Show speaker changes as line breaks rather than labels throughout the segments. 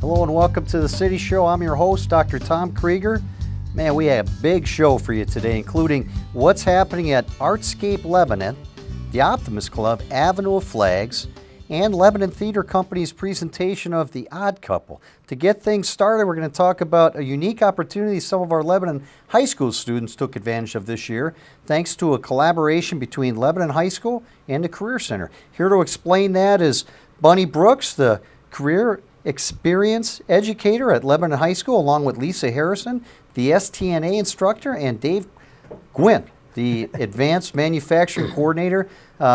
Hello and welcome to the City Show. I'm your host, Dr. Tom Krieger. Man, we have a big show for you today, including what's happening at Artscape Lebanon, the Optimist Club, Avenue of Flags, and Lebanon Theatre Company's presentation of The Odd Couple. To get things started, we're going to talk about a unique opportunity some of our Lebanon High School students took advantage of this year, thanks to a collaboration between Lebanon High School and the Career Center. Here to explain that is Bunny Brooks, the Career Experience Educator at Lebanon High School, along with Lisa Harrison, the STNA instructor, and Dave Gwynn, the Advanced Manufacturing Coordinator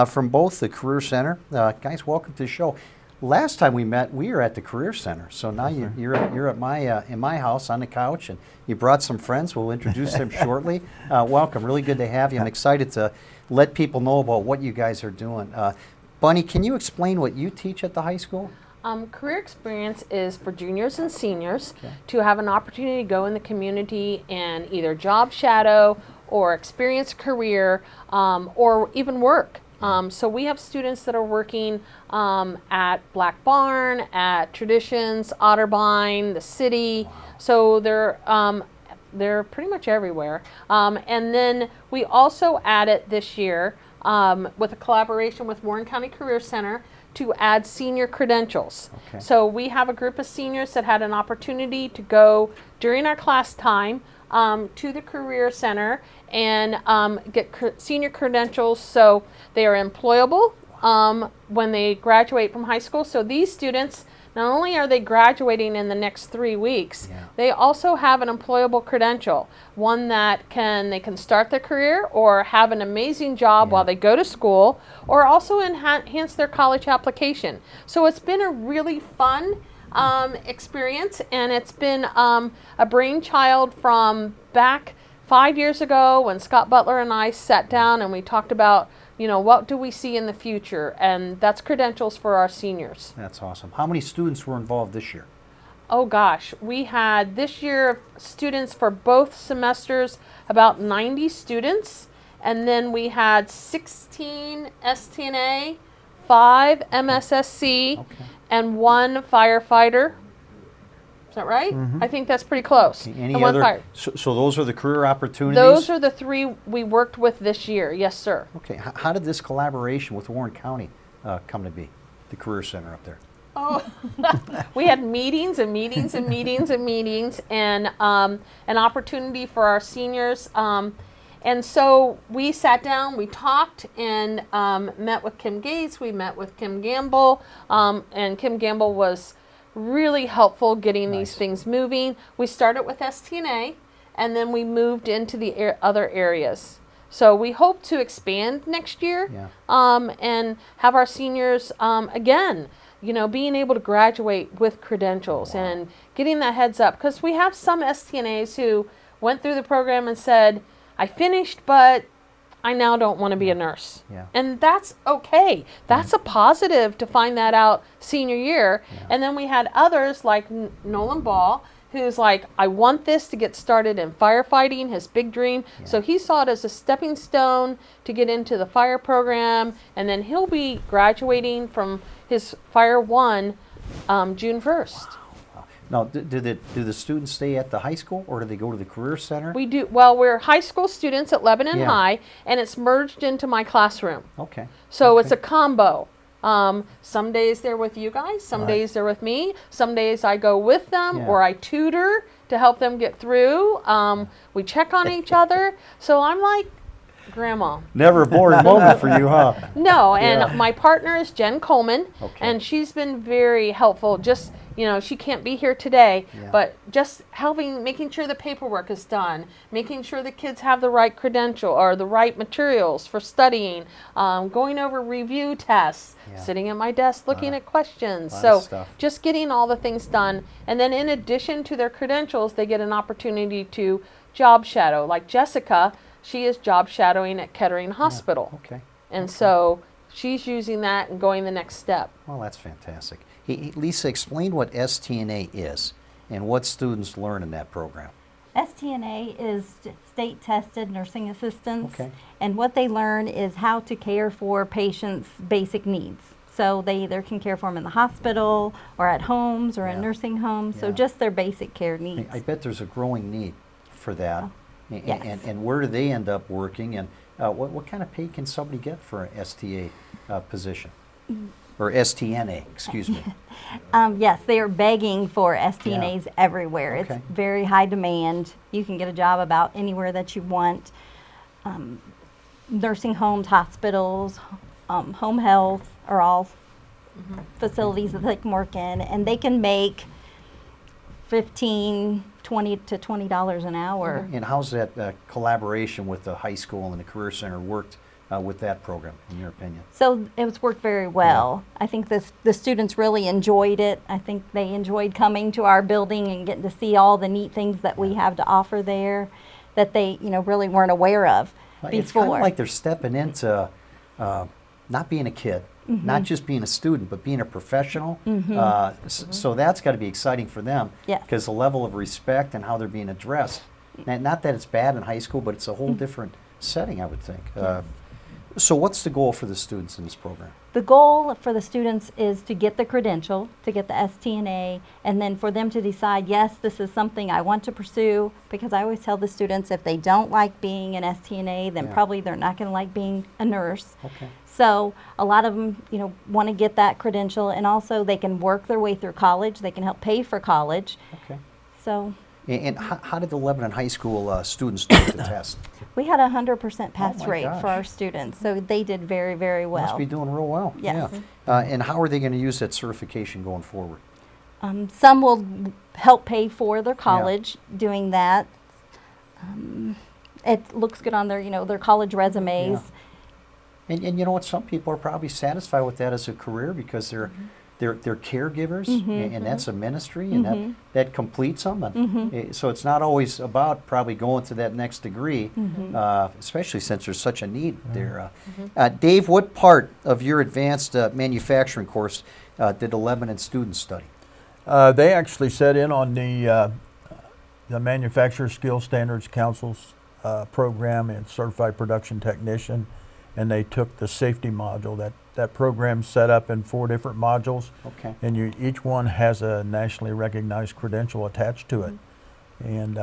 from both the Career Center. Guys, welcome to the show. Last time we met, we were at the Career Center, so now you're at my in my house on the couch, and you brought some friends. We'll introduce them shortly. Welcome, really good to have you. I'm excited to let people know about what you guys are doing. Bunny, can you explain what you teach at the high school?
Career experience is for juniors and seniors to have an opportunity to go in the community and either job shadow or experience a career or even work. So we have students that are working at Black Barn, at Traditions, Otterbein, the city. Wow. So they're pretty much everywhere. And then we also added this year with a collaboration with Warren County Career Center to add senior credentials. Okay. So we have a group of seniors that had an opportunity to go during our class time to the Career Center and get senior credentials, so they are employable when they graduate from high school. So these students, not only are they graduating in the next 3 weeks, they also have an employable credential, one that they can start their career or have an amazing job while they go to school, or also enhance their college application. So it's been a really fun experience, and it's been a brainchild from back 5 years ago when Scott Butler and I sat down and we talked about, what do we see in the future? And that's credentials for our seniors.
That's awesome. How many students were involved this year?
Oh gosh, we had this year students for both semesters, about 90 students. And then we had 16 STNA, 5 MSSC, and 1 firefighter. Is that right? Mm-hmm. I think that's pretty close.
Okay. Any other? So those are the career opportunities?
Those are the 3 we worked with this year. Yes, sir.
Okay. How did this collaboration with Warren County come to be, the Career Center up there?
Oh, we had meetings and meetings and meetings and meetings, and an opportunity for our seniors. And so we sat down, we talked, and met with Kim Gates. We met with Kim Gamble, and Kim Gamble was really helpful getting these things moving. We started with STNA, and then we moved into the other areas. So we hope to expand next year and have our seniors, again, being able to graduate with credentials and getting that heads up. Because we have some STNAs who went through the program and said, I finished, but I now don't want to be a nurse. Yeah. And that's okay. That's a positive to find that out senior year. Yeah. And then we had others like Nolan Ball, who's like, I want this to get started in firefighting, his big dream. Yeah. So he saw it as a stepping stone to get into the fire program. And then he'll be graduating from his Fire 1 June 1st. Wow.
Now, do the students stay at the high school, or do they go to the Career Center?
We do. Well, we're high school students at Lebanon High, and it's merged into my classroom.
Okay.
So it's a combo. Some days they're with you guys, some days they're with me, some days I go with them, or I tutor to help them get through. We check on each other. So I'm like Grandma.
Never a boring moment for you, huh?
No, and my partner is Jen Coleman, and she's been very helpful. Just, she can't be here today, but just making sure the paperwork is done, making sure the kids have the right credential or the right materials for studying, going over review tests, sitting at my desk looking at questions. So just getting all the things done. And then in addition to their credentials, they get an opportunity to job shadow. Like Jessica, she is job shadowing at Kettering Hospital. And so she's using that and going the next step.
Well, that's fantastic. Hey, Lisa, explain what STNA is and what students learn in that program.
STNA is state-tested nursing assistants, and what they learn is how to care for patients' basic needs. So they either can care for them in the hospital or at homes or in
Yeah.
nursing homes. So
Yeah.
just their basic care needs.
I bet there's a growing need for that.
Yes.
And where do they end up working? And what kind of pay can somebody get for an STA position? Or STNA, excuse me.
Yes, they are begging for STNAs everywhere.
Okay.
It's very high demand. You can get a job about anywhere that you want. Nursing homes, hospitals, home health are all facilities that they can work in, and they can make $15, $20 to $20 an hour.
And how's that collaboration with the high school and the Career Center worked with that program, in your opinion?
So it's worked very well. I think the students really enjoyed it. I think they enjoyed coming to our building and getting to see all the neat things that we have to offer there that they, really weren't aware of
It's kind
before.
of like they're stepping into not being a kid, not just being a student, but being a professional. So that's got to be exciting for them,
Yes.
because the level of respect and how they're being addressed. And not that it's bad in high school, but it's a whole different setting, I would think. So what's the goal for the students in this program?
The goal for the students is to get the credential, to get the STNA, and then for them to decide, yes, this is something I want to pursue, because I always tell the students if they don't like being an STNA, then
Yeah.
probably they're not going to like being a nurse.
Okay.
So a lot of them, want to get that credential, and also they can work their way through college. They can help pay for college.
Okay.
So
And how did the Lebanon High School students do the test?
we had a 100% pass
my
rate
gosh.
for our students, so they did very, very well.
Must be doing real well.
Yes.
Yeah. And how are they going to use that certification going forward?
Some will help pay for their college doing that. It looks good on their, their college resumes.
And you know what? Some people are probably satisfied with that as a career because they're caregivers, and that's a ministry, and that completes them. And so it's not always about probably going to that next degree, especially since there's such a need there. Dave, what part of your advanced manufacturing course did the Lebanon students study?
They actually set in on the Manufacturer Skill Standards Council's program and Certified Production Technician, and they took the safety module. That program's set up in 4 different modules,
Okay.
and each one has a nationally recognized credential attached to it. And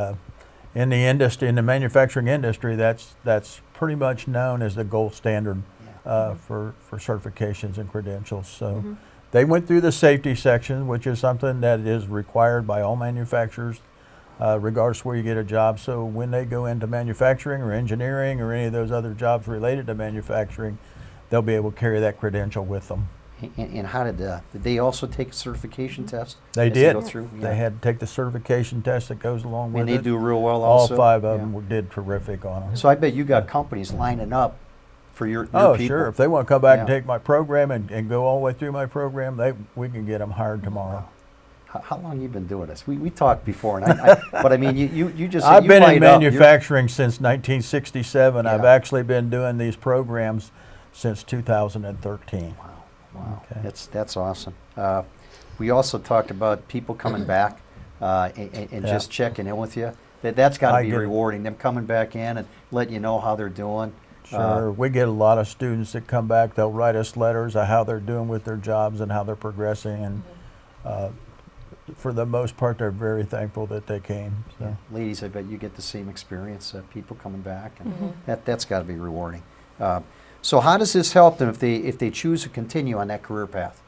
in the manufacturing industry, that's pretty much known as the gold standard for certifications and credentials. So they went through the safety section, which is something that is required by all manufacturers, regardless where you get a job. So when they go into manufacturing or engineering or any of those other jobs related to manufacturing, they'll be able to carry that credential with them.
And how did they also take a certification test?
They
as
did.
go through? Yeah.
They had to take the certification test that goes along with
And
it.
they do real well
All
also?
5 of
Yeah.
them did terrific on them.
So I bet you got companies lining up for your
Oh,
people.
sure. If they want to come back and
Yeah.
take my program and go all the way through my program, we can get them hired tomorrow.
How long you been doing this? We talked before, and but I mean, you just
I've
you
been in
light up. You're-
manufacturing since 1967. I've
Yeah.
actually been doing these programs since 2013.
Wow,
Okay.
that's awesome. We also talked about people coming back and
Yeah.
just checking in with you. That's got to
I
be
get it.
rewarding. Them coming back in and letting you know how they're doing.
Sure. We get a lot of students that come back. They'll write us letters of how they're doing with their jobs and how they're progressing. And for the most part, they're very thankful that they came. So.
Ladies, I bet you get the same experience. People coming back, and that's got to be rewarding. So how does this help them if they choose to continue on that career path?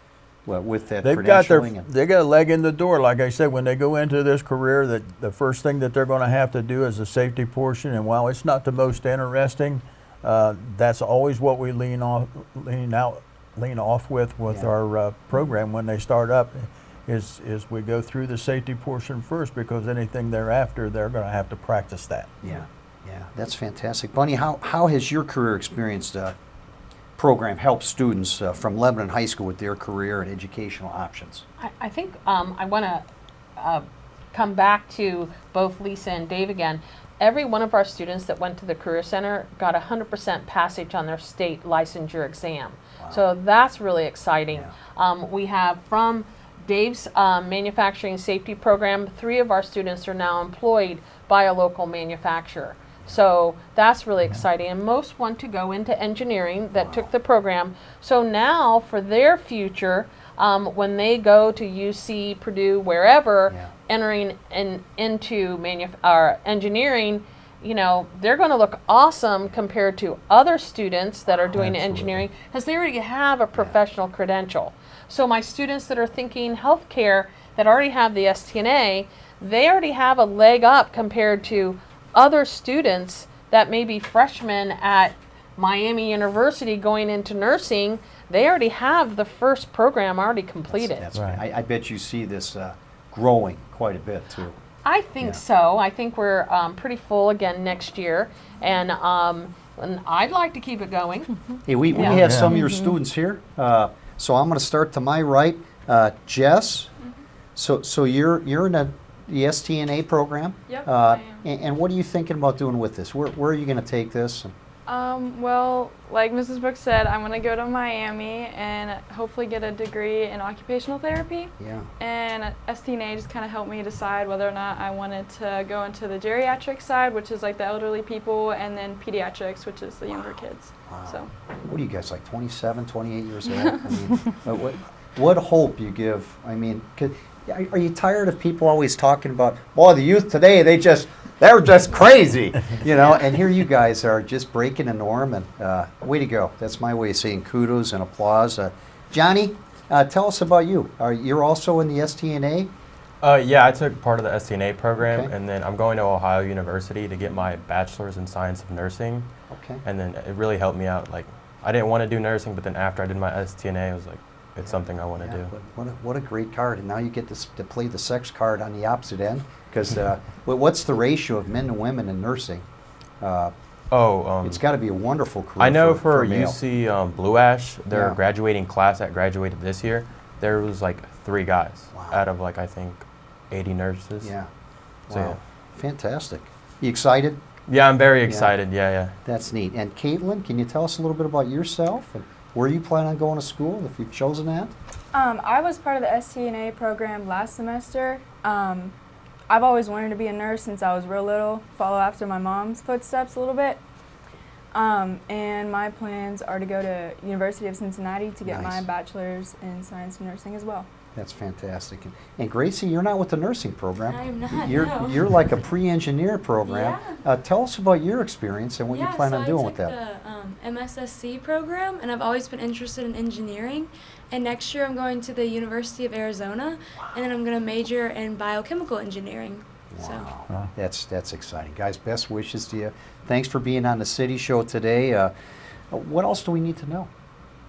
Well, with that
They've got
credentialing
they got a leg in the door. Like I said, when they go into this career, the first thing that they're going to have to do is the safety portion. And while it's not the most interesting, that's always what we lean off with
Yeah.
our program when they start up. Is we go through the safety portion first, because anything thereafter they're going to have to practice that.
Yeah, that's fantastic. Bunny, how has your career experience program helped students from Lebanon High School with their career and educational options?
I think I want to come back to both Lisa and Dave again. Every one of our students that went to the Career Center got 100% passage on their state licensure exam.
Wow.
So that's really exciting.
Yeah.
We have from Dave's manufacturing safety program, 3 of our students are now employed by a local manufacturer. So that's really exciting. And most want to go into engineering that took the program. So now for their future, when they go to UC, Purdue, wherever, entering into engineering, you know, they're going to look awesome compared to other students that are doing engineering because they already have a professional credential. So my students that are thinking healthcare that already have the STNA, they already have a leg up compared to other students that may be freshmen at Miami University going into nursing. They already have the first program already completed.
That's right. I bet you see this growing quite a bit too.
I think so. I think we're pretty full again next year, and I'd like to keep it going.
Hey, we have some of your students here, so I'm going to start to my right. Jess, so you're in the STNA program?
Yep, I am.
And what are you thinking about doing with this? Where are you going to take this?
Well, like Mrs. Brooks said, I'm going to go to Miami and hopefully get a degree in occupational therapy.
Yeah.
And STNA just kind of helped me decide whether or not I wanted to go into the geriatric side, which is like the elderly people, and then pediatrics, which is the younger kids.
Wow.
So.
What are you guys, like 27, 28 years old? I mean, what hope you give? I mean, are you tired of people always talking about, boy, the youth today, they're just crazy, you know, and here you guys are just breaking the norm, and way to go. That's my way of saying kudos and applause. Johnny, tell us about you. You're also in the STNA?
Yeah, I took part of the STNA program,
Okay.
and then I'm going to Ohio University to get my bachelor's in science of nursing.
Okay.
And then it really helped me out. Like, I didn't want to do nursing, but then after I did my STNA, I was like, it's something I want to do.
What a great card, and now you get to play the sex card on the opposite end, because what's the ratio of men and women in nursing? It's got to be a wonderful career.
I know for
male.
UC Blue Ash, their graduating class that graduated this year, there was like 3 guys out of like I think 80 nurses.
Yeah.
So
Wow. Fantastic. You excited?
Yeah, I'm very excited. Yeah.
That's neat. And Caitlin, can you tell us a little bit about yourself and where you plan on going to school if you've chosen that?
I was part of the STNA program last semester. I've always wanted to be a nurse since I was real little, follow after my mom's footsteps a little bit. And my plans are to go to University of Cincinnati to get my bachelor's in science and nursing as well.
That's fantastic. And Gracie, you're not with the nursing program.
I'm not,
You're like a pre-engineer program. Tell us about your experience and what you plan on doing with that.
I took the MSSC program, and I've always been interested in engineering. And next year I'm going to the University of Arizona, and then I'm going to major in biochemical engineering.
Wow. That's exciting. Guys, best wishes to you. Thanks for being on the City Show today. What else do we need to know?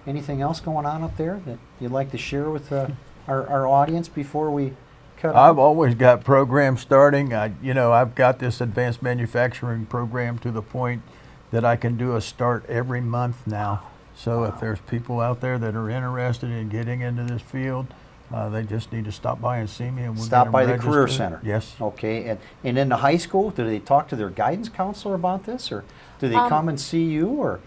Anything else going on up there that you'd like to share with our audience before we cut off?
I've always got programs starting. I've got this advanced manufacturing program to the point that I can do a start every month now. So if there's people out there that are interested in getting into this field, they just need to stop by and see me, and we'll
Stop
get
by
them
the Career
registered.
Center.
Yes.
Okay. And in the high school, do they talk to their guidance counselor about this, or do they come and see you, or?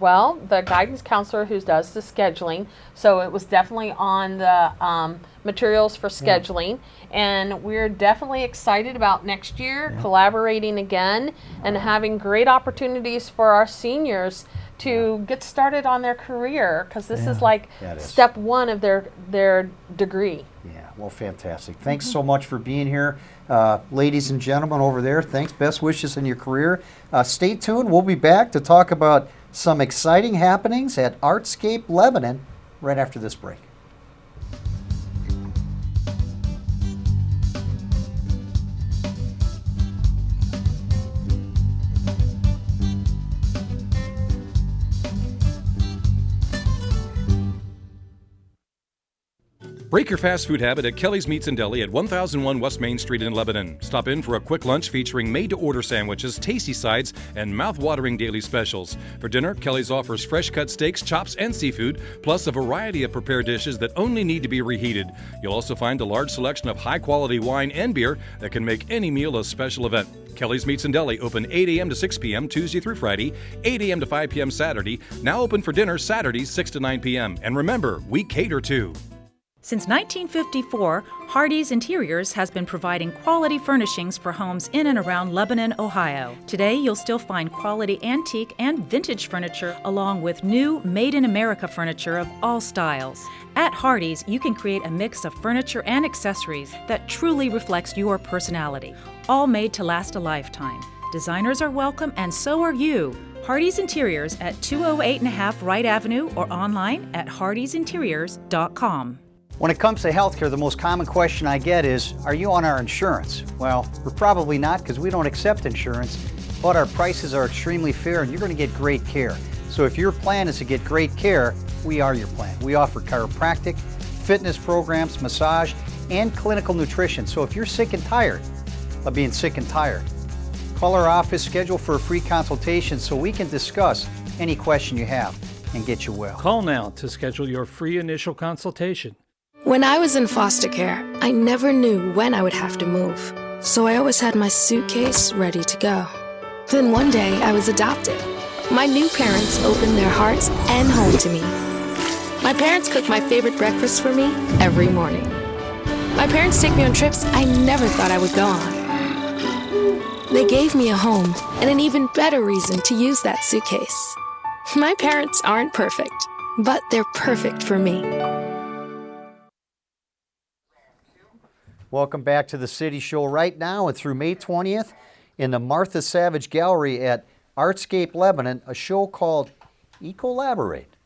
Well, the guidance counselor who does the scheduling, so it was definitely on the materials for scheduling, and we're definitely excited about next year collaborating again and having great opportunities for our seniors to get started on their career, because this is like step one of their degree.
Yeah, well, fantastic. Thanks so much for being here. Ladies and gentlemen over there, thanks. Best wishes in your career. Stay tuned. We'll be back to talk about some exciting happenings at Artscape Lebanon right after this break.
Break your fast food habit at Kelly's Meats and Deli at 1001 West Main Street in Lebanon. Stop in for a quick lunch featuring made-to-order sandwiches, tasty sides, and mouth-watering daily specials. For dinner, Kelly's offers fresh-cut steaks, chops, and seafood, plus a variety of prepared dishes that only need to be reheated. You'll also find a large selection of high-quality wine and beer that can make any meal a special event. Kelly's Meats and Deli, open 8 a.m. to 6 p.m. Tuesday through Friday, 8 a.m. to 5 p.m. Saturday, now open for dinner Saturdays 6 to 9 p.m. And remember, we cater too.
Since 1954, Hardy's Interiors has been providing quality furnishings for homes in and around Lebanon, Ohio. Today, you'll still find quality antique and vintage furniture along with new made-in-America furniture of all styles. At Hardy's, you can create a mix of furniture and accessories that truly reflects your personality, all made to last a lifetime. Designers are welcome, and so are you. Hardy's Interiors at 208.5 Wright Avenue or online at hardysinteriors.com.
When it comes to healthcare, the most common question I get is, are you on our insurance? Well, we're probably not because we don't accept insurance, but our prices are extremely fair and you're going to get great care. So if your plan is to get great care, we are your plan. We offer chiropractic, fitness programs, massage, and clinical nutrition. So if you're sick and tired of being sick and tired, call our office, schedule for a free consultation so we can discuss any question you have and get you well.
Call now to schedule your free initial consultation.
When I was in foster care, I never knew when I would have to move, so I always had my suitcase ready to go. Then one day, I was adopted. My new parents opened their hearts and home to me. My parents cook my favorite breakfast for me every morning. My parents take me on trips I never thought I would go on. They gave me a home and an even better reason to use that suitcase. My parents aren't perfect, but they're perfect for me.
Welcome back to the City Show. Right now and through May 20th in the Martha Savage Gallery at Artscape Lebanon, a show called Ecolaborate,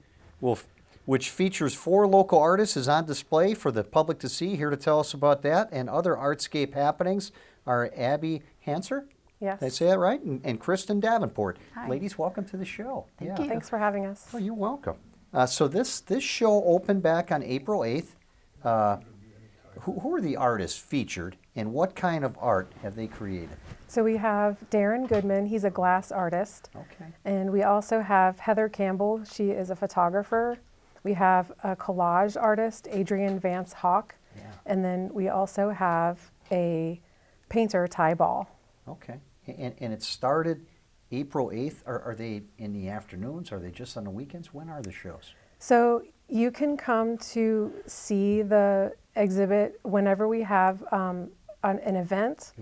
which features 4 local artists, is on display for the public to see. Here to tell us about that and other Artscape happenings are Abby Hanser.
Yes.
Did I say that right? And Kristen Davenport.
Hi.
Ladies, welcome to the show.
Thank you. Thanks for having us.
Oh, you're welcome. So this show opened back on April 8th. Who are the artists featured and what kind of art have they created?
So we have Darren Goodman, he's a glass artist.
Okay.
And we also have Heather Campbell, she is a photographer. We have a collage artist, Adrian Vance Hawk.
Yeah.
And then we also have a painter, Ty Ball.
Okay. And it started April 8th. Are they in the afternoons? Are they just on the weekends? When are the shows?
So you can come to see the exhibit whenever we have an event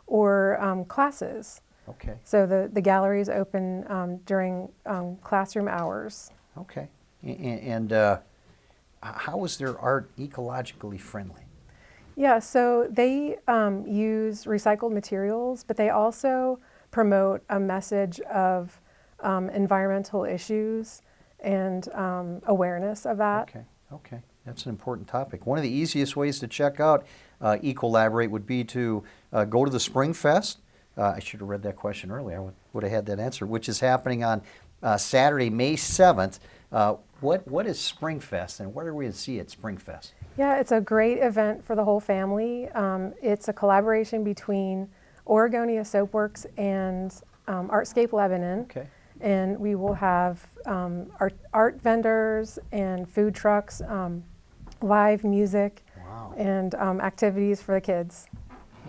or classes.
Okay.
So the gallery is open during classroom hours.
Okay. And how is their art ecologically friendly?
Yeah, so they use recycled materials, but they also promote a message of environmental issues and awareness of that.
Okay. That's an important topic. One of the easiest ways to check out Ecolaborate would be to go to the Spring Fest. I should have read that question earlier. I would have had that answer, which is happening on Saturday, May 7th. What is Spring Fest and what are we to see at Spring Fest?
Yeah, it's a great event for the whole family. It's a collaboration between Oregonia Soapworks and Artscape Lebanon.
Okay.
And we will have art vendors and food trucks, live music, and activities for the kids.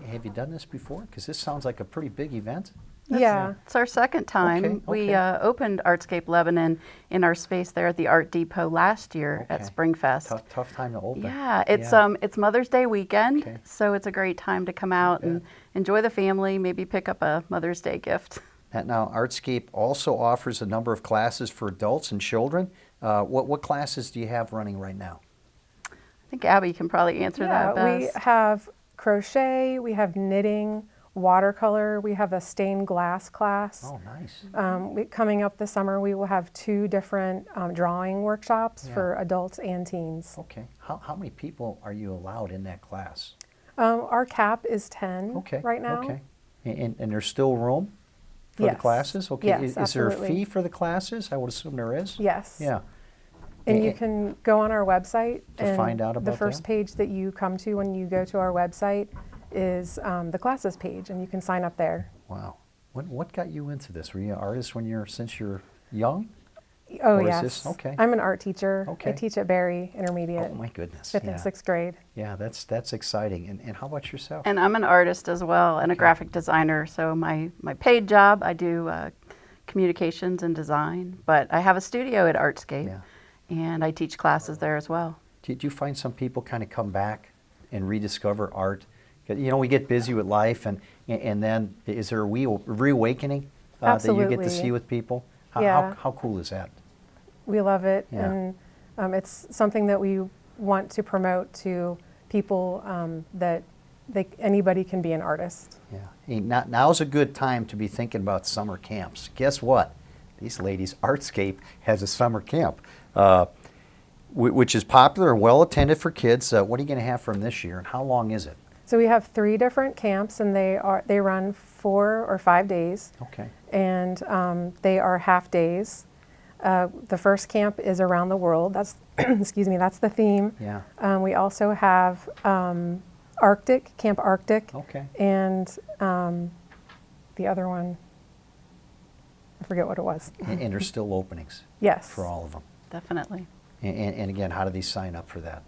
Have you done this before? Because this sounds like a pretty big event.
Yeah.
It's our second time.
Okay.
We opened Artscape Lebanon in our space there at the Art Depot last year at Springfest.
Tough time to open.
Yeah, it's Mother's Day weekend, so it's a great time to come out and enjoy the family, maybe pick up a Mother's Day gift.
Now, Artscape also offers a number of classes for adults and children. What classes do you have running right now?
I think Abby can probably answer that best.
We have crochet, we have knitting, watercolor, we have a stained glass class.
Oh, nice.
Coming up this summer, we will have 2 different drawing workshops for adults and teens.
Okay. How many people are you allowed in that class?
Our cap is 10 right now.
Okay. And there's still room for the classes? Okay.
Yes,
is there a
absolutely.
fee for the classes? I would assume there is.
Yes.
Yeah.
And you can go on our website
to find out about
the first page that you come to when you go to our website is the classes page, and you can sign up there.
Wow. What got you into this? Were you an artist since you're young?
Oh,
or
yes.
Is this, okay.
I'm an art teacher.
Okay.
I teach at Berry Intermediate.
Oh, my goodness.
5th and 6th grade.
Yeah, that's exciting. And how about yourself?
And I'm an artist as well and a graphic designer. So my paid job, I do communications and design, but I have a studio at Artscape, and I teach classes there as well.
Did you find some people kind of come back and rediscover art? 'Cause, you know, we get busy with life, and then is there a reawakening that you get to see with people? How cool is that?
We love it,
Yeah.
and it's something that we want to promote to people, that anybody can be an artist.
Yeah. Hey, now's a good time to be thinking about summer camps. Guess what? These ladies, Artscape has a summer camp, which is popular and well attended for kids. What are you going to have for them this year, and how long is it?
So we have 3 different camps, and they run 4 or 5 days.
Okay.
And they are half days. The first camp is around the world. That's excuse me. That's the theme.
Yeah.
We also have Arctic, Camp Arctic.
Okay.
And the other one, I forget what it was.
And there's still openings.
Yes.
For all of them.
Definitely.
And again, how do they sign up for that?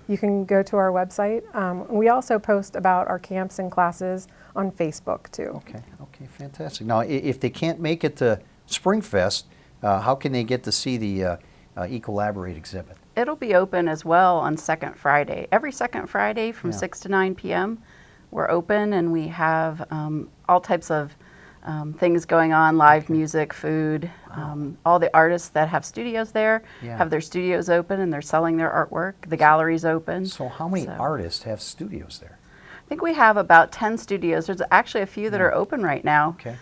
You can go to our website. We also post about our camps and classes on Facebook too.
Okay. Okay. Fantastic. Now, if they can't make it to Springfest, how can they get to see the Ecollaborate exhibit?
It'll be open as well on second Friday. Every second Friday from 6 to 9 p.m. we're open, and we have all types of things going on, live music, food. All the artists that have studios there have their studios open, and they're selling their artwork. The gallery's open.
So how many artists have studios there?
I think we have about 10 studios. There's actually a few that are open right now.
Okay.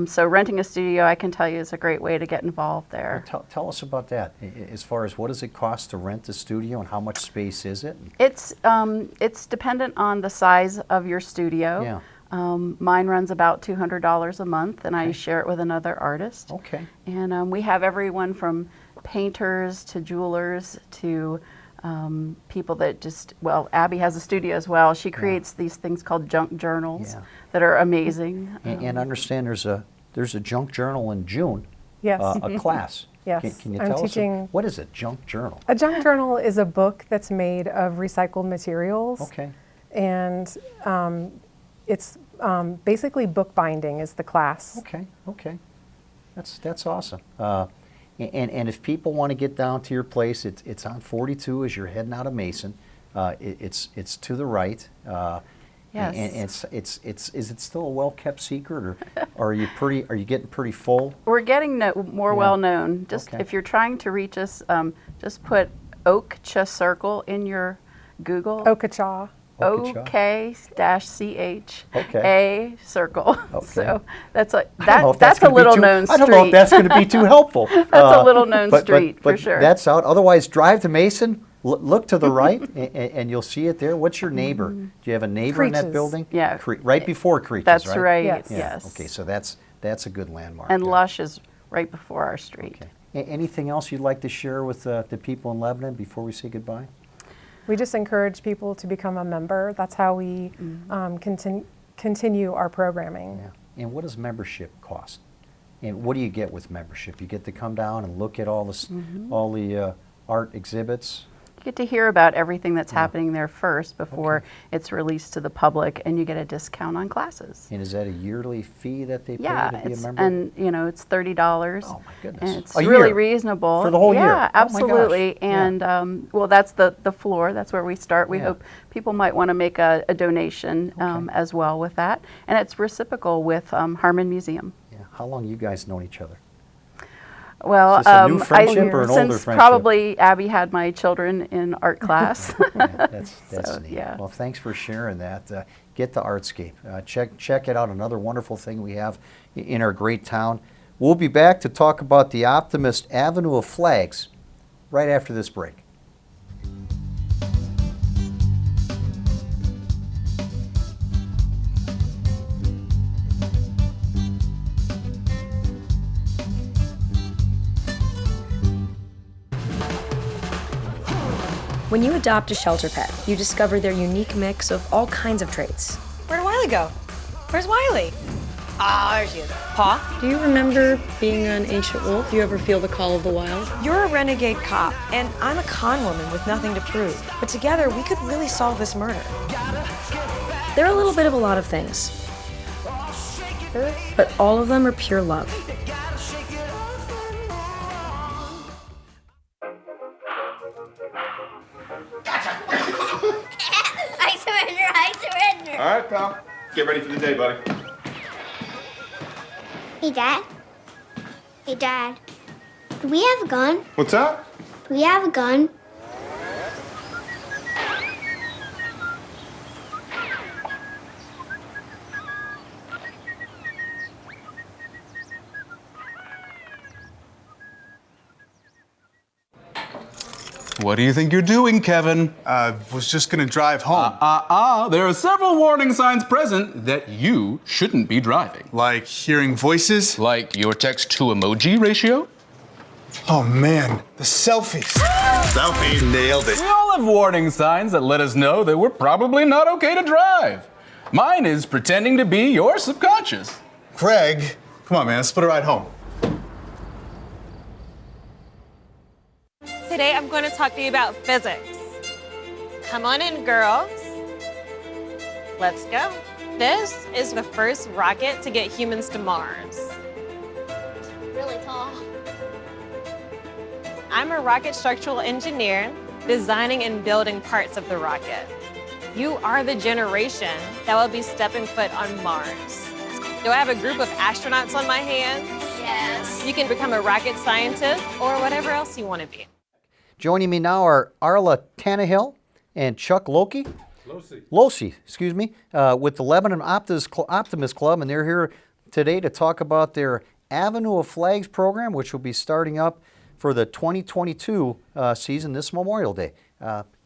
So renting a studio, I can tell you, is a great way to get involved there.
Tell us about that. As far as what does it cost to rent a studio, and how much space is it?
It's dependent on the size of your studio.
Yeah.
Mine runs about $200 a month, and I share it with another artist.
Okay.
And we have everyone from painters to jewelers to people that just, well, Abby has a studio as well. She creates these things called junk journals that are amazing.
And understand there's a junk journal in June.
Yes.
A class.
Yes.
Can you
I'm
tell
teaching,
us what is a junk journal?
A junk journal is a book that's made of recycled materials.
Okay.
And it's basically bookbinding is the class.
Okay. Okay. That's awesome. And if people want to get down to your place, it's on 42 as you're heading out of Mason. It's to the right.
Yes.
And is it still a well-kept secret, or are you getting pretty full?
We're getting more well known. Just if you're trying to reach us, just put Oakcha Circle in your Google.
Okacha.
OK-CH A Circle.
Okay.
So that's a little known street.
I don't know if that's going to be too helpful.
That's a little known street for sure.
That's out. Otherwise, drive to Mason, look to the right, and you'll see it there. What's your neighbor? Do you have a neighbor in that building?
Yeah.
Right before Creaches,
That's
right?
right.
Yes.
Yes.
Okay, so that's a good landmark.
And
there.
Lush is right before our street.
Okay. Anything else you'd like to share with the people in Lebanon before we say goodbye?
We just encourage people to become a member. That's how we continue our programming.
Yeah. And what does membership cost? And what do you get with membership? You get to come down and look at all the art exhibits.
You get to hear about everything that's happening there first before it's released to the public, and you get a discount on classes.
And is that a yearly fee that they pay to be a member?
And it's $30.
Oh my goodness!
And it's really reasonable
for the whole year.
Yeah, absolutely.
Oh my gosh.
And well, that's the floor. That's where we start. We hope people might want to make a donation as well with that, and it's reciprocal with Harmon Museum.
Yeah. How long you guys known each other?
Well,
is this a new friendship or an older
since
friendship?
Probably Abby had my children in art class.
That's neat.
Yeah.
Well, thanks for sharing that. Get to Artscape. Check it out. Another wonderful thing we have in our great town. We'll be back to talk about the Optimist Avenue of Flags right after this break.
When you adopt a shelter pet, you discover their unique mix of all kinds of traits.
Where'd Wiley go? Where's Wiley? Ah, there she is. Paw?
Do you remember being an ancient wolf? Do you ever feel the call of the wild?
You're a renegade cop, and I'm a con woman with nothing to prove. But together, we could really solve this murder.
They're a little bit of a lot of things, but all of them are pure love.
I surrender, I surrender.
All right, pal. Get ready for the day, buddy.
Hey, Dad. Hey, Dad. Do we have a gun?
What's that?
Do we have a gun?
What do you think you're doing, Kevin?
Was just gonna drive home.
There are several warning signs present that you shouldn't be driving.
Like hearing voices?
Like your text-to-emoji ratio?
Oh man, the selfies. Selfies, nailed it.
We all have warning signs that let us know that we're probably not okay to drive. Mine is pretending to be your subconscious.
Craig, come on man, let's put a ride home.
Today I'm going to talk to you about physics. Come on in, girls. Let's go. This is the first rocket to get humans to Mars.
Really tall.
I'm a rocket structural engineer, designing and building parts of the rocket. You are the generation that will be stepping foot on Mars. Do I have a group of astronauts on my hands?
Yes.
You can become a rocket scientist or whatever else you want to be.
Joining me now are Arla Tannehill and Chuck Losi, excuse me, with the Lebanon Optimist Club, and they're here today to talk about their Avenue of Flags program, which will be starting up for the 2022 season this Memorial Day.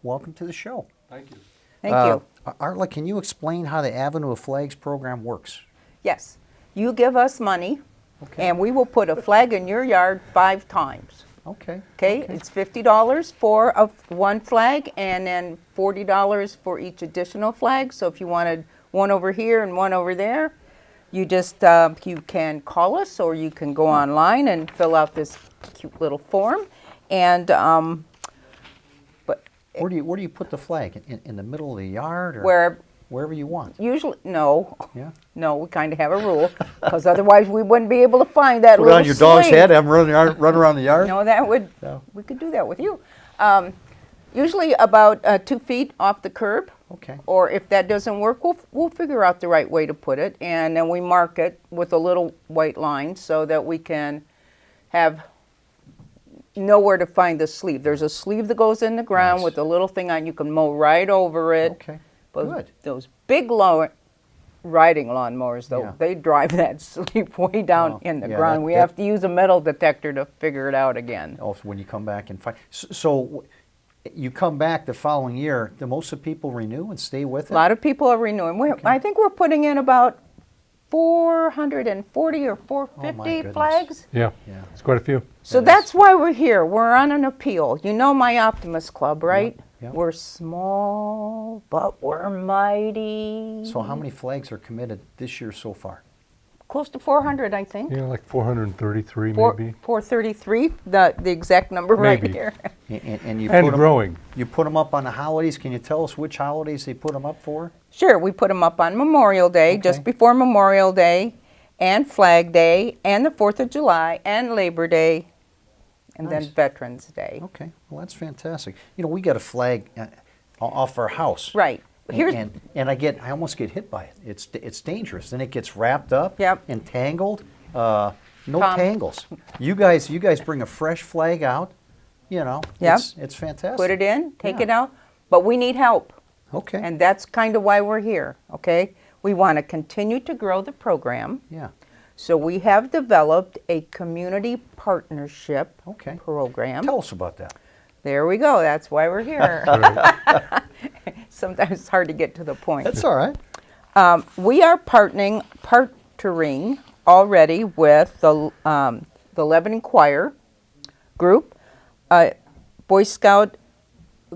Welcome to the show.
Thank you.
Thank you.
Arla, can you explain how the Avenue of Flags program works?
Yes. You give us money, and we will put a flag in your yard 5 times.
Okay.
Okay, it's $50 for one flag, and then $40 for each additional flag. So if you wanted one over here and one over there, you just you can call us, or you can go online and fill out this cute little form. And
where do you put the flag? In the middle of the yard, or wherever you want?
Usually, no.
Yeah.
No, we kind of have a rule, because otherwise we wouldn't be able to find that
Put it
little
on your dog's
sleeve.
head, have him run around the yard?
No, that would, we could do that with you. Usually about 2 feet off the curb.
Okay.
Or if that doesn't work, we'll figure out the right way to put it, and then we mark it with a little white line so that we can know where to find the sleeve. There's a sleeve that goes in the ground with a little thing on. You can mow right over it.
Okay.
But
Good.
those big riding lawnmowers, though, they drive that sleeve way down in the ground. We have to use a metal detector to figure it out again.
Also, when you come back and find. So you come back the following year, do most of the people renew and stay with it?
A lot of people are renewing. I think we're putting in about 440 or 450 flags.
Yeah, it's quite a few.
So that's why we're here. We're on an appeal. You know my Optimist Club, right?
Yep.
We're small, but we're mighty.
So how many flags are committed this year so far?
Close to 400, I think.
Yeah, like 433 maybe.
433, the exact number
Maybe.
right here.
And you
And
put 'em-
growing.
You put them up on the holidays. Can you tell us which holidays they put them up for?
Sure, we put them up on Memorial Day, just before Memorial Day, and Flag Day, and the 4th of July, and Labor Day, and then Veterans Day.
Okay, well that's fantastic. You know, we got a flag off our house.
Right.
And I almost get hit by it. It's dangerous. Then it gets wrapped up and tangled. No tangles. You guys bring a fresh flag out. You know, it's fantastic.
Put it in, take it out, but we need help.
Okay.
And that's kind of why we're here, okay? We want to continue to grow the program.
Yeah.
So we have developed a community partnership program.
Tell us about that.
There we go. That's why we're here. Sometimes it's hard to get to the point.
That's all right.
We are partnering already with the Lebanon Choir group, Boy Scout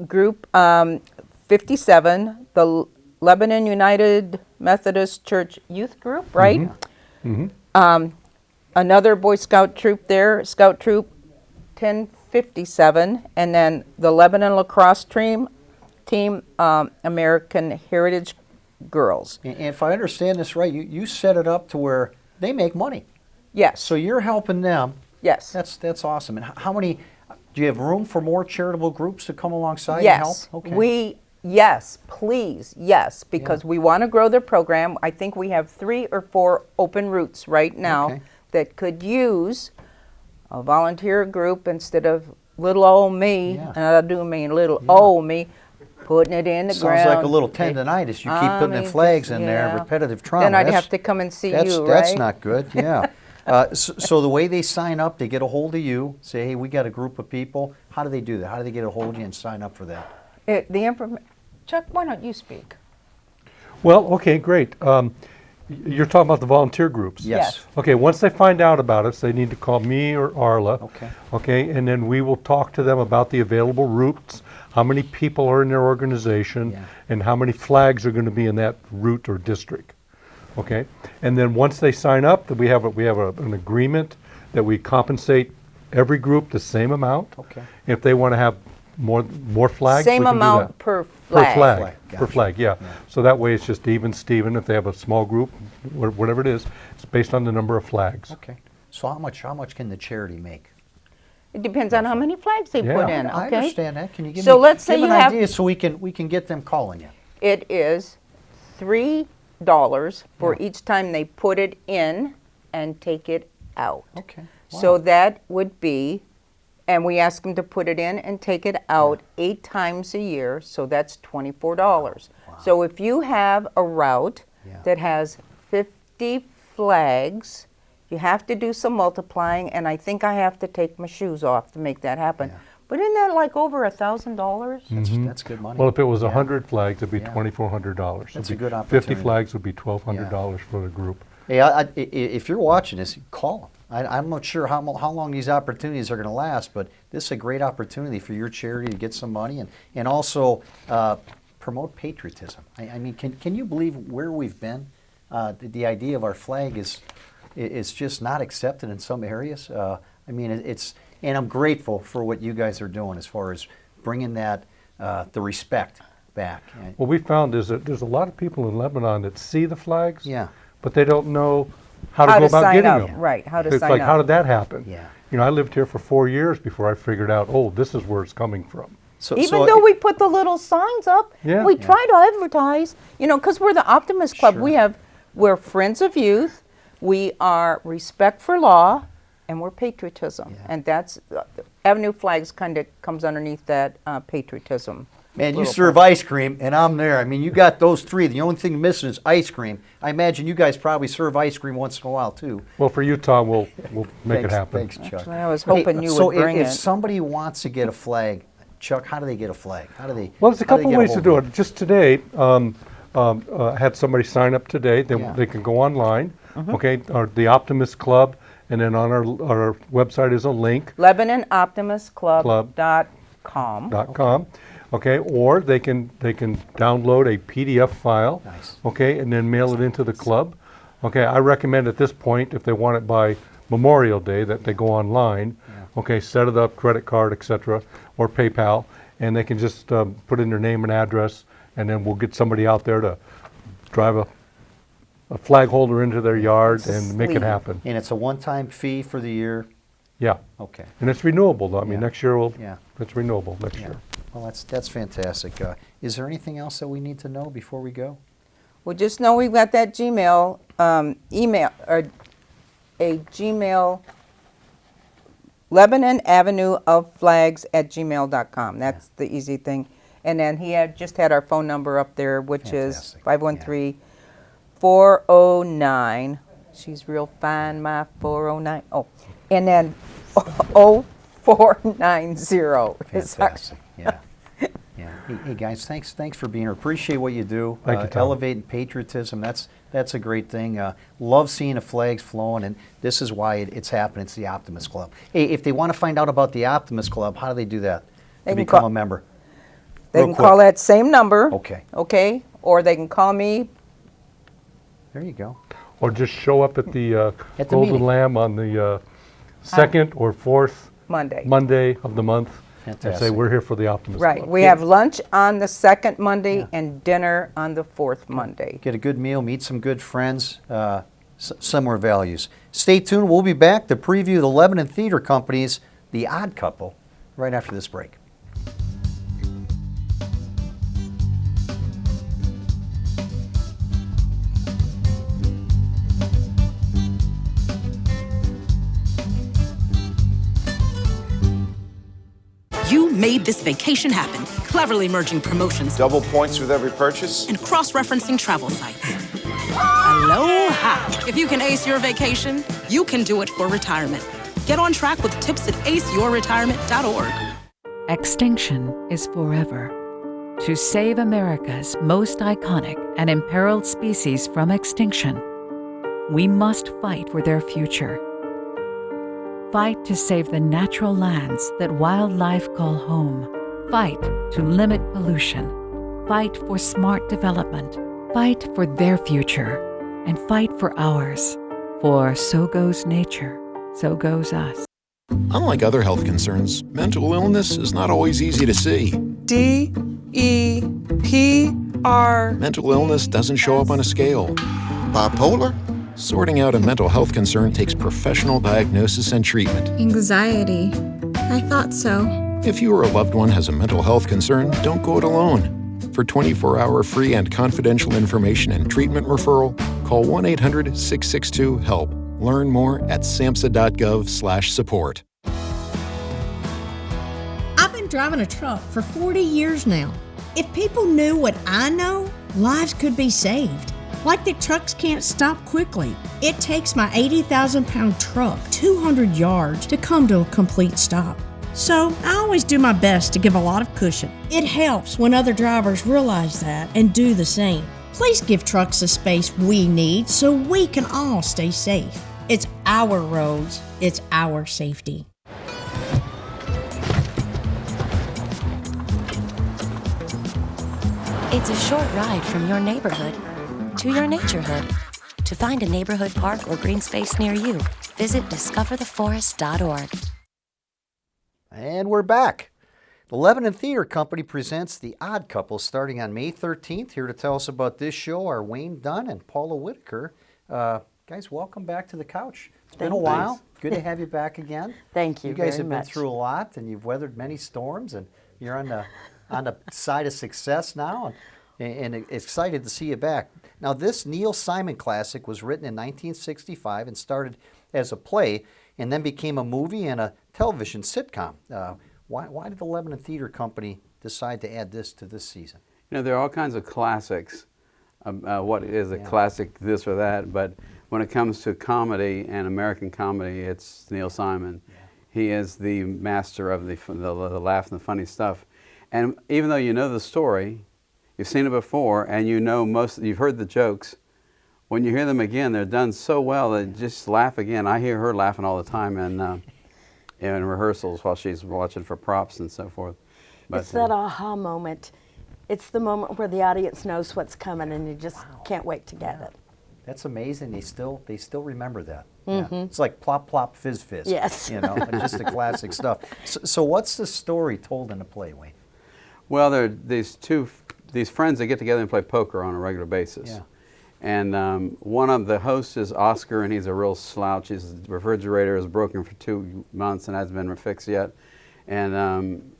group 57, the Lebanon United Methodist Church Youth Group, right? Another Boy Scout troop there, Scout Troop 1057, and then the Lebanon Lacrosse team, American Heritage Girls.
And if I understand this right, you set it up to where they make money.
Yes.
So you're helping them.
Yes.
That's awesome. And how many? Do you have room for more charitable groups to come alongside
Yes.
and help? Okay.
Yes, please, yes, because we want to grow the program. I think we have 3 or 4 open routes right now that could use a volunteer group instead of little old me, and I do mean little old me, putting it in the ground.
Sounds like a little tendonitis. You keep putting the flags in there, repetitive trauma.
Then I'd have to come and see you, right?
That's not good, yeah. So the way they sign up, they get a hold of you, say, hey, we got a group of people. How do they do that? How do they get a hold of you and sign up for that?
Chuck, why don't you speak?
Well, okay, great. You're talking about the volunteer groups?
Yes.
Okay, once they find out about us, they need to call me or Arla.
Okay.
Okay, and then we will talk to them about the available routes, how many people are in their organization, and how many flags are going to be in that route or district. Okay, and then once they sign up, we have an agreement that we compensate every group the same amount.
Okay.
If they want to have more flags,
Same
we can
amount
do that.
per flag.
Per flag, yeah. So that way it's just even Steven. If they have a small group, whatever it is, it's based on the number of flags.
Okay. So how much can the charity make?
It depends on how many flags they put in. Okay.
I understand that. Can you give
so
me
let's say
give
you
an
have,
idea so we can get them calling you?
It is $3 for each time they put it in and take it out.
Okay. Wow.
So that would be, and we ask them to put it in and take it out 8 times a year, so that's $24. Wow. So if you have a route that has 50 flags, you have to do some multiplying, and I think I have to take my shoes off to make that happen. But isn't that like over $1,000?
That's good money.
Well, if it was 100 flags, it'd be $2,400.
That's a good opportunity.
50 flags would be $1,200 for the group.
Hey, if you're watching this, call them. I'm not sure how long these opportunities are going to last, but this is a great opportunity for your charity to get some money and also promote patriotism. I mean, can you believe where we've been? The idea of our flag is just not accepted in some areas. I mean, and I'm grateful for what you guys are doing as far as bringing that the respect back.
What we found is that there's a lot of people in Lebanon that see the flags, but they don't know how to go about getting them.
Right, how to
it's
sign
like,
up.
how did that happen?
Yeah.
You know, I lived here for 4 years before I figured out, oh, this is where it's coming from.
Even though we put the little signs up, we try to advertise, you know, because we're the Optimist Club. We're friends of youth, we are respect for law, and we're patriotism. And that's, Avenue Flags kind of comes underneath that patriotism.
Man, you serve ice cream, and I'm there. I mean, you got those 3. The only thing missing is ice cream. I imagine you guys probably serve ice cream once in a while, too.
Well, for Utah, we'll make it happen.
Thanks, Chuck.
I was hoping you would bring
it.
it.
So if somebody wants to get a flag, Chuck, how do they get a flag? How do they?
Well, there's a couple ways to do it. Just today, had somebody sign up today. They can go online, okay, or the Optimist Club, and then on our website is a link.
LebanonOptimistClub.com.
Okay, or they can download a PDF file, okay, and then mail it into the club. Okay, I recommend at this point, if they want it by Memorial Day, that they go online, okay, set it up, credit card, etc., or PayPal, and they can just put in their name and address, and then we'll get somebody out there to drive a flag holder into their yard and make it happen.
And it's a one-time fee for the year?
Yeah.
Okay.
And it's renewable, though. I mean, next year it's renewable next year.
Well, that's fantastic. Is there anything else that we need to know before we go?
Well, just know we've got that Gmail email, or a Gmail, Lebanon Avenue of Flags at gmail.com. That's the easy thing. And then he just had our phone number up there, which is 513-409. She's real fine, my 409. Oh, and then 0490.
Fantastic. Yeah. Hey guys, thanks for being here. Appreciate what you do.
Thank you, Tom.
Elevating patriotism. That's a great thing. Love seeing the flags flowing, and this is why it's happening. It's the Optimist Club. Hey, if they want to find out about the Optimist Club, how do they do that?
They
to
can
become a member.
They can call that same number.
Okay.
Okay. Or they can call me.
There you go.
Or just show up at the
At the
Golden
meeting.
Lamb on the second or fourth
Monday
of the month. And say,
Fantastic.
we're here for the Optimist
Right.
Club.
We have lunch on the second Monday and dinner on the fourth Monday.
Get a good meal, meet some good friends, similar values. Stay tuned. We'll be back to preview the Lebanon Theatre Company's The Odd Couple right after this break.
You made this vacation happen, cleverly merging promotions,
double points with every purchase,
and cross-referencing travel sites. Aloha! If you can ace your vacation, you can do it for retirement. Get on track with tips at aceyourretirement.org.
Extinction is forever. To save America's most iconic and imperiled species from extinction, we must fight for their future. Fight to save the natural lands that wildlife call home. Fight to limit pollution. Fight for smart development. Fight for their future. And fight for ours. For so goes nature, so goes us.
Unlike other health concerns, mental illness is not always easy to see.
D-E-P-R.
Mental illness doesn't show up on a scale. Bipolar? Sorting out a mental health concern takes professional diagnosis and treatment.
Anxiety. I thought so.
If you or a loved one has a mental health concern, don't go it alone. For 24-hour free and confidential information and treatment referral, call 1-800-662-HELP. Learn more at samhsa.gov/support.
I've been driving a truck for 40 years now. If people knew what I know, lives could be saved. Like the trucks can't stop quickly. It takes my 80,000-pound truck 200 yards to come to a complete stop. So I always do my best to give a lot of cushion. It helps when other drivers realize that and do the same. Please give trucks the space we need so we can all stay safe. It's our roads. It's our safety.
It's a short ride from your neighborhood to your naturehood. To find a neighborhood park or green space near you, visit discovertheforest.org.
And we're back. The Lebanon Theatre Company presents The Odd Couple starting on May 13th. Here to tell us about this show are Wayne Dunn and Paula Whitaker. Guys, welcome back to the couch. It's been a while. Good to have you back again.
Thank you.
You guys
very
have been
much.
through a lot, and you've weathered many storms, and you're on the side of success now, and excited to see you back. Now, this Neil Simon classic was written in 1965 and started as a play, and then became a movie and a television sitcom. Why did the Lebanon Theatre Company decide to add this to this season?
You know, there are all kinds of classics. What is a classic, this or that, but when it comes to comedy and American comedy, it's Neil Simon. Yeah. He is the master of the laugh and the funny stuff. And even though you know the story, you've seen it before, and you know you've heard the jokes, when you hear them again, they're done so well that you just laugh again. I hear her laughing all the time in rehearsals while she's watching for props and so forth. But,
it's that aha moment. It's the moment where the audience knows what's coming and you just can't wait to get it.
That's amazing. They still remember that.
Mm-hmm.
Yeah. It's like plop, plop, fizz, fizz.
Yes.
You know, just the classic stuff. So what's the story told in the play, Wayne?
Well, there are these friends that get together and play poker on a regular basis.
Yeah.
And one of the hosts is Oscar, and he's a real slouch. His refrigerator is broken for 2 months and hasn't been fixed yet. And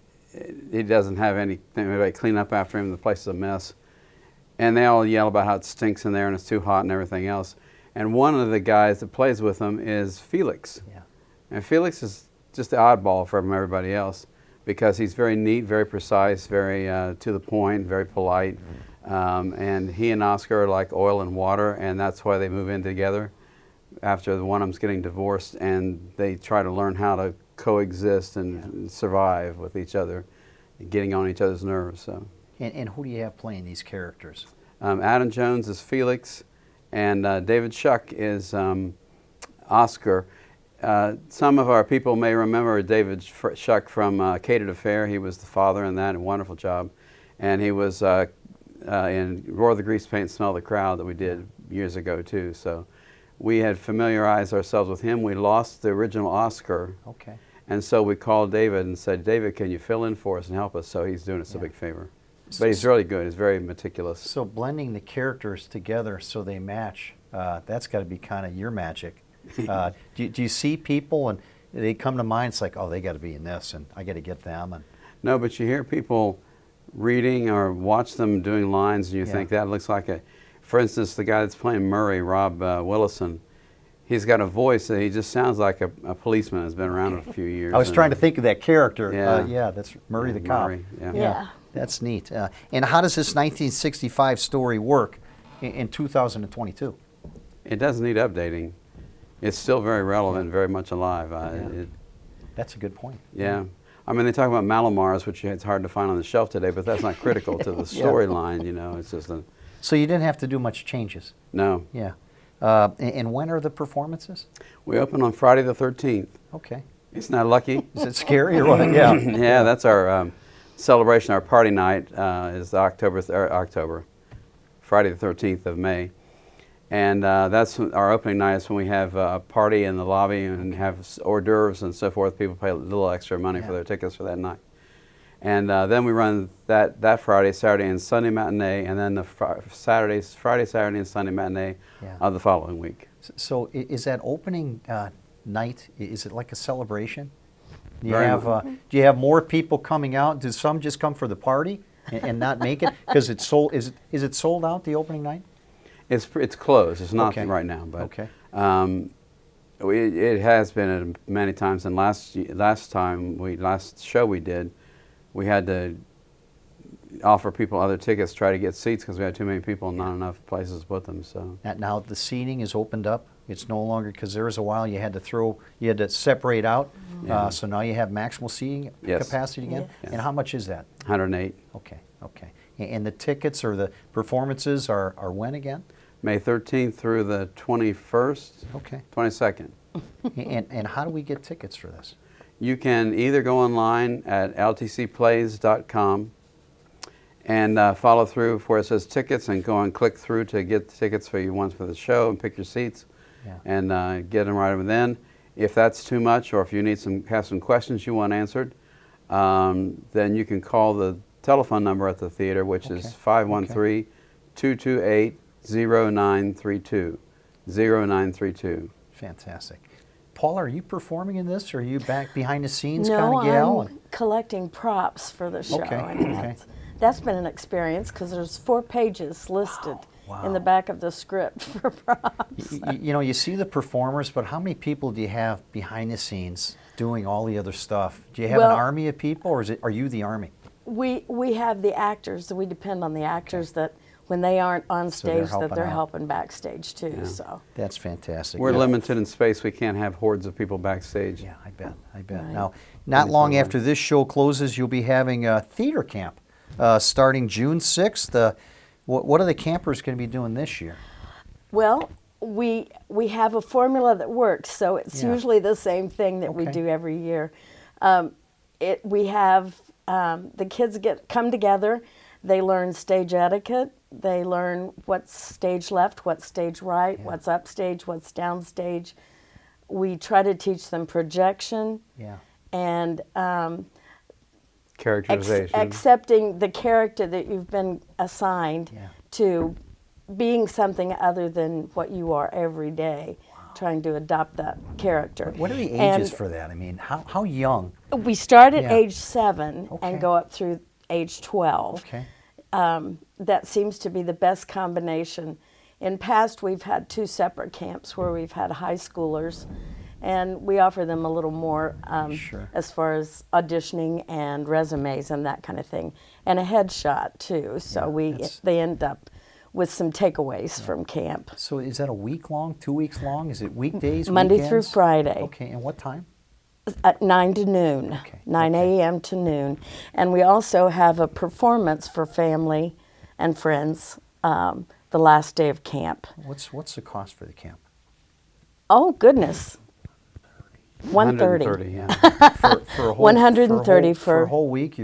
he doesn't have anything to clean up after him. The place is a mess. And they all yell about how it stinks in there and it's too hot and everything else. And one of the guys that plays with him is Felix.
Yeah.
And Felix is just the oddball from everybody else because he's very neat, very precise, very to the point, very polite. And he and Oscar are like oil and water, and that's why they move in together after one of them's getting divorced, and they try to learn how to coexist and survive with each other, getting on each other's nerves. So.
And who do you have playing these characters?
Adam Jones is Felix, and David Shuck is Oscar. Some of our people may remember David Shuck from Catered Affair. He was the father in that, a wonderful job. And he was in Roar the Grease Paint, Smell the Crowd that we did years ago too. So we had familiarized ourselves with him. We lost the original Oscar.
Okay.
And so we called David and said, David, can you fill in for us and help us? So he's doing us a big favor. But he's really good. He's very meticulous.
So blending the characters together so they match, that's got to be kind of your magic. Do you see people they come to mind. It's like, oh, they got to be in this, and I got to get them. And
no, but you hear people reading or watch them doing lines, and you think that looks like a. For instance, the guy that's playing Murray, Rob Willison, he's got a voice that he just sounds like a policeman that's been around a few years.
I was trying to think of that character.
Yeah,
That's Murray the cop.
Murray,
Yeah.
That's neat. And how does this 1965 story work in 2022?
It doesn't need updating. It's still very relevant, very much alive.
That's a good point.
Yeah. I mean, they talk about Malomars, which it's hard to find on the shelf today, but that's not critical to the storyline, you know. It's just a...
So you didn't have to do much changes?
No.
Yeah. And when are the performances?
We open on Friday the 13th.
Okay.
Isn't that lucky?
Is it scary or what? Yeah.
Yeah, that's our celebration. Our party night is Friday the 13th of May. And that's our opening night is when we have a party in the lobby and have hors d'oeuvres and so forth. People pay a little extra money for their tickets for that night. And then we run that Friday, Saturday, and Sunday matinee, and then the Friday, Saturday, and Sunday matinee of the following week.
So is that opening night, is it like a celebration? Do you have more people coming out? Do some just come for the party and not make it? Because it's sold. Is it sold out, the opening night?
It's closed. It's not right now, but it has been many times. And last show we did, we had to offer people other tickets, try to get seats because we had too many people and not enough places to put them. So
now the seating is opened up. It's no longer, because there was a while you had to separate out. So now you have maximal seating capacity again.
Yes.
And how much is that?
108.
Okay. And the tickets or the performances are when again?
May 13th through the 21st.
Okay.
22nd.
And how do we get tickets for this?
You can either go online at ltcplays.com and follow through where it says tickets and go and click through to get the tickets for you once for the show and pick your seats and get them right over then. If that's too much, or if you need have some questions you want answered, then you can call the telephone number at the theater, which is 513-228-0932. 0932.
Fantastic. Paula, are you performing in this, or are you back behind the scenes kind
No,
of gal?
I'm collecting props for the show.
Okay,
And that's been an experience because there's 4 pages listed in the back of the script for props.
You know, you see the performers, but how many people do you have behind the scenes doing all the other stuff? Do you have an army of people, or are you the army?
We have the actors. We depend on the actors that when they aren't on stage, that they're helping backstage too.
Yeah.
So
that's fantastic.
We're limited in space. We can't have hordes of people backstage.
Yeah, I bet.
Right.
Now, not long after this show closes, you'll be having a theater camp starting June 6th. What are the campers going to be doing this year?
well, we have a formula that works, so it's usually the same thing that we do every year. We have the kids come together. They learn stage etiquette. They learn what's stage left, what's stage right, what's upstage, what's downstage. We try to teach them projection and
characterization.
Accepting the character that you've been assigned to being something other than what you are every day, trying to adopt that character.
What are the ages for that? I mean, how young?
We start at age 7 and go up through age 12.
Okay.
That seems to be the best combination. In past, we've had 2 separate camps where we've had high schoolers, and we offer them a little more as far as auditioning and resumes and that kind of thing, and a headshot too. So they end up with some takeaways from camp.
So is that a week long, 2 weeks long? Is it weekdays,
Monday
weekends?
through Friday.
Okay, and what time?
At 9 to noon, 9 a.m. to noon. And we also have a performance for family and friends the last day of camp.
What's the cost for the camp?
Oh, goodness. $130.
For a whole,
$130
for a whole week.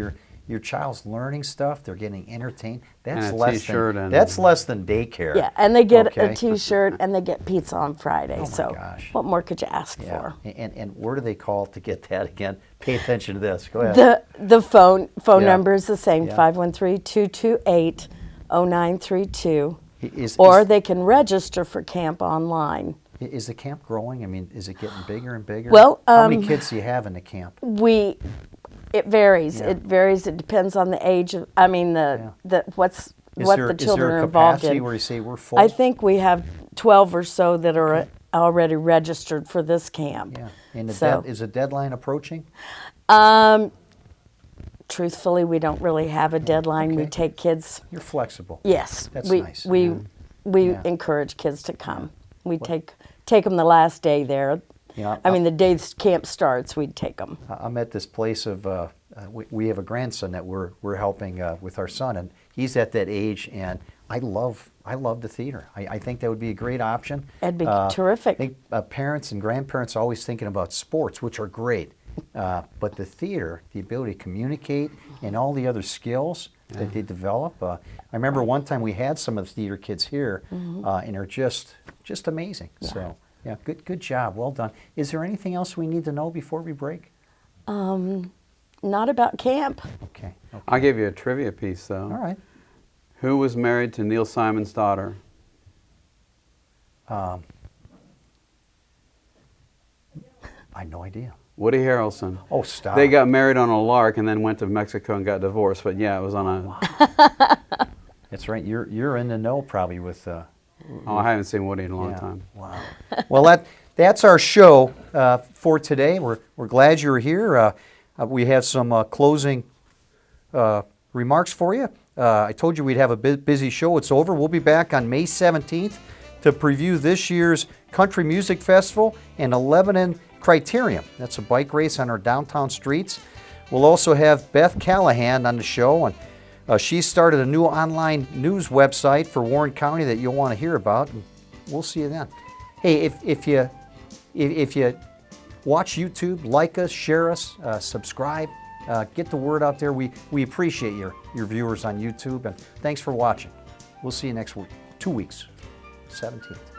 Your child's learning stuff. They're getting entertained. That's
and a
less
t-shirt
than that's less than daycare.
Yeah, and they get a T-shirt and they get pizza on Friday.
Gosh.
What more could you ask for?
And where do they call to get that again? Pay attention to this. Go ahead.
The phone number is the same, 513-228-0932. Or they can register for camp online.
Is the camp growing? I mean, is it getting bigger and bigger?
Well,
how many kids do you have in the camp?
It varies.
Yeah.
It varies. It depends on the age of. I mean, what the children
is there
are
a
involved
capacity
in.
where you say we're full?
I think we have 12 or so that are already registered for this camp.
Yeah. And is the deadline approaching?
Truthfully, we don't really have a deadline.
Okay.
We take kids.
You're flexible.
Yes.
That's nice.
We encourage kids to come. We take them the last day there.
Yeah,
I mean, the day camp starts, we'd take them.
I'm at this place of, we have a grandson that we're helping with our son, and he's at that age, and I love the theater. I think that would be a great option.
It'd be terrific.
I think parents and grandparents are always thinking about sports, which are great, but the theater, the ability to communicate, and all the other skills that they develop. I remember one time we had some of the theater kids here, and they're just amazing.
Yeah.
So. Yeah, good job. Well done. Is there anything else we need to know before we break?
Not about camp.
Okay.
I'll give you a trivia piece, though.
All right.
Who was married to Neil Simon's daughter?
I had no idea.
Woody Harrelson.
Oh, stop.
They got married on a lark and then went to Mexico and got divorced. But yeah, it was on a...
That's right. You're in the know probably with...
I haven't seen Woody in a long time.
Wow. Well, that's our show for today. We're glad you're here. We have some closing remarks for you. I told you we'd have a busy show. It's over. We'll be back on May 17th to preview this year's Country Music Festival and the Lebanon Criterium. That's a bike race on our downtown streets. We'll also have Beth Callahan on the show, and she started a new online news website for Warren County that you'll want to hear about. And we'll see you then. Hey, if you watch YouTube, like us, share us, subscribe, get the word out there. We appreciate your viewers on YouTube, and thanks for watching. We'll see you next week, 2 weeks, 17th.